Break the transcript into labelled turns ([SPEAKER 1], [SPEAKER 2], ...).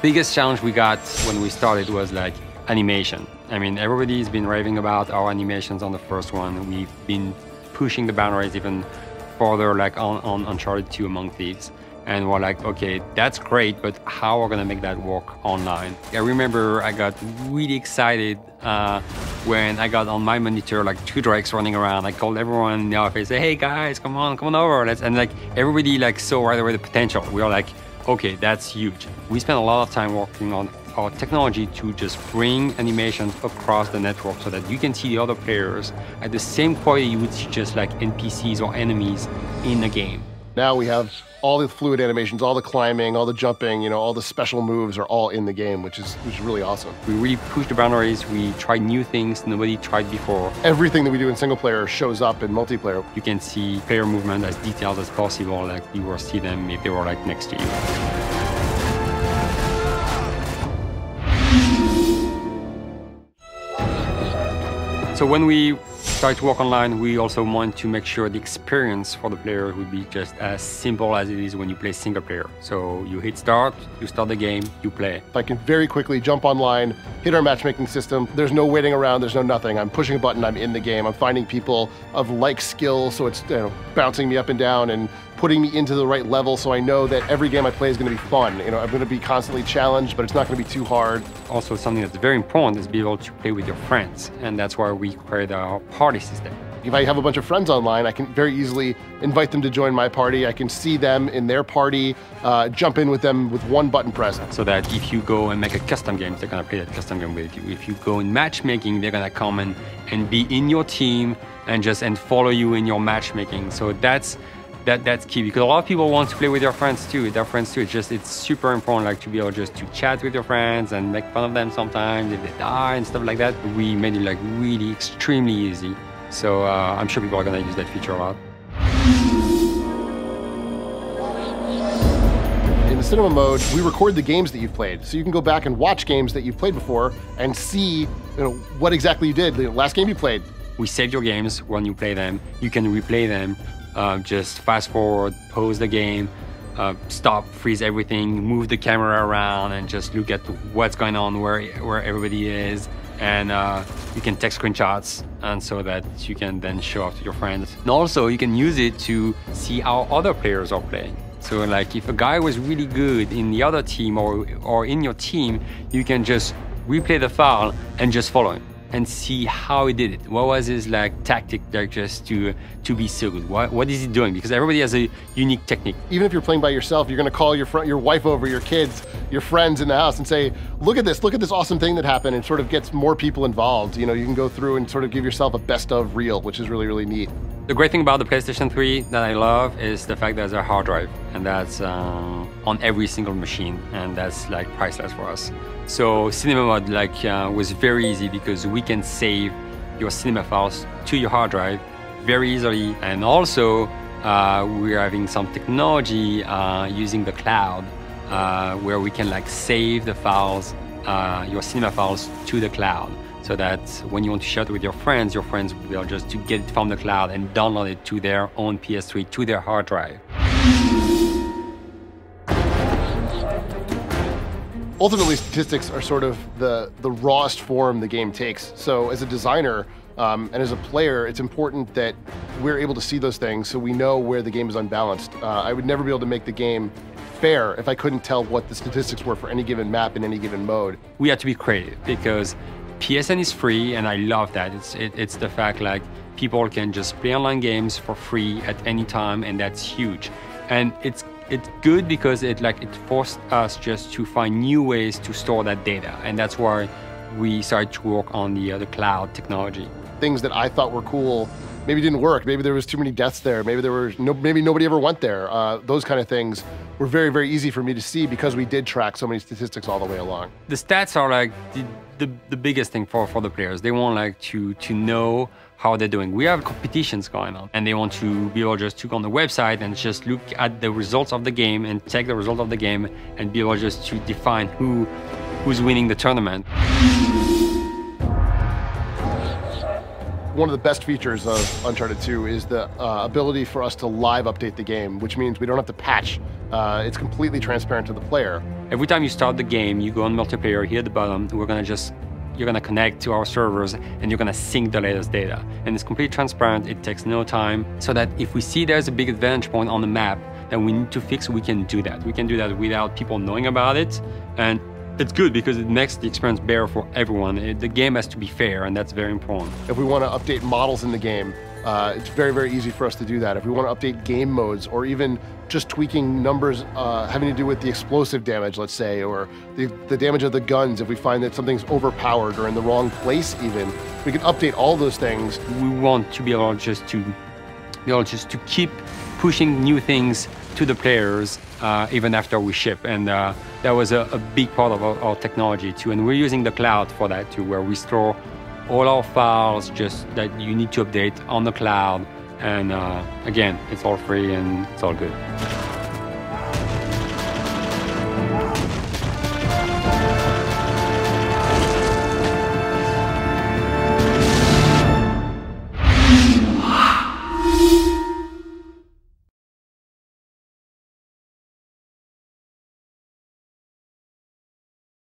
[SPEAKER 1] biggest challenge we got when we started was like animation. I mean, everybody's been raving about our animations on the first one. We've been pushing the boundaries even further, like on Uncharted2 Among Thieves. And we're like, okay, that's great, but how are we gonna make that work online? I remember I got really excited when I got on my monitor like 2 drakes running around. I called everyone in the office, say, hey guys, come on over. And like everybody like saw right away the potential. We were like, okay, that's huge. We spent a lot of time working on our technology to just bring animations across the network so that you can see the other players at the same quality you would see just like NPCs or enemies in the game.
[SPEAKER 2] Now we have all the fluid animations, all the climbing, all the jumping, you know, all the special moves are all in the game, which is really awesome.
[SPEAKER 1] We really pushed the boundaries. We tried new things nobody tried before.
[SPEAKER 2] Everything that we do in single player shows up in multiplayer.
[SPEAKER 1] You can see player movement as detailed as possible, like you will see them if they were like next to you. So when we start to work online, we also want to make sure the experience for the player would be just as simple as it is when you play single player. So you hit start, you start the game, you play.
[SPEAKER 2] I can very quickly jump online, hit our matchmaking system. There's no waiting around, there's no nothing. I'm pushing a button, I'm in the game. I'm finding people of like skill, so it's bouncing me up and down and putting me into the right level so I know that every game I play is going to be fun. You know, I'm going to be constantly challenged, but it's not going to be too hard.
[SPEAKER 1] Also, something that's very important is be able to play with your friends, and that's why we created our party system.
[SPEAKER 2] If I have a bunch of friends online, I can very easily invite them to join my party. I can see them in their party, jump in with them with one button press.
[SPEAKER 1] So that if you go and make a custom game, they're going to play that custom game with you. If you go in matchmaking, they're going to come and be in your team and follow you in your matchmaking. So that's key, because a lot of people want to play with their friends too. It's super important, like to be able just to chat with your friends and make fun of them sometimes if they die and stuff like that. We made it like really extremely easy. So I'm sure people are gonna use that feature a lot.
[SPEAKER 2] In the cinema mode, we record the games that you've played, so you can go back and watch games that you've played before and see, what exactly you did. The last game you played.
[SPEAKER 1] We save your games when you play them. You can replay them. Just fast forward, pause the game, stop, freeze everything, move the camera around, and just look at what's going on, where everybody is, and you can take screenshots, and so that you can then show off to your friends. And also, you can use it to see how other players are playing. So, like, if a guy was really good in the other team or in your team, you can just replay the file and just follow him and see how he did it. What was his like tactic there just to be so good? What is he doing? Because everybody has a unique technique.
[SPEAKER 2] Even if you're playing by yourself, you're gonna call your wife over, your kids, your friends in the house and say, look at this awesome thing that happened, and sort of gets more people involved. You know, you can go through and sort of give yourself a best of reel, which is really, really neat.
[SPEAKER 1] The great thing about the PlayStation 3 that I love is the fact that there's a hard drive, and that's on every single machine, and that's like priceless for us. So cinema mode was very easy because we can save your cinema files to your hard drive very easily, and also we're having some technology using the cloud where we can like save the files, your cinema files, to the cloud. So that when you want to share it with your friends will be able just to get it from the cloud and download it to their own PS3, to their hard drive.
[SPEAKER 2] Ultimately, statistics are sort of the rawest form the game takes. So as a designer and as a player, it's important that we're able to see those things so we know where the game is unbalanced. I would never be able to make the game fair if I couldn't tell what the statistics were for any given map in any given mode.
[SPEAKER 1] We had to be creative because PSN is free, and I love that. It's the fact like people can just play online games for free at any time, and that's huge. And it's good because it forced us just to find new ways to store that data, and that's why we started to work on the cloud technology.
[SPEAKER 2] Things that I thought were cool maybe didn't work. Maybe there was too many deaths there. Maybe maybe nobody ever went there. Those kind of things were very, very easy for me to see because we did track so many statistics all the way along.
[SPEAKER 1] The stats are like the biggest thing for the players. They want like to know how they're doing. We have competitions going on, and they want to be able just to go on the website and just look at the results of the game and take the result of the game and be able just to define who's winning the tournament.
[SPEAKER 2] One of the best features of Uncharted 2 is the ability for us to live update the game, which means we don't have to patch. It's completely transparent to the player.
[SPEAKER 1] every time you start the game, you go on multiplayer here at the bottom, you're gonna connect to our servers and you're gonna sync the latest data. And it's completely transparent, it takes no time, so that if we see there's a big advantage point on the map that we need to fix, we can do that. We can do that without people knowing about it. And it's good because it makes the experience better for everyone. The game has to be fair, and that's very important.
[SPEAKER 2] If we want to update models in the game, it's very, very easy for us to do that. If we want to update game modes, or even just tweaking numbers having to do with the explosive damage, let's say, or the damage of the guns, if we find that something's overpowered or in the wrong place even, we can update all those things.
[SPEAKER 1] We want to be able just to keep pushing new things to the players even after we ship. And that was a big part of our technology too. And we're using the cloud for that too, where we store all our files just that you need to update on the cloud. And again, it's all free and it's all good.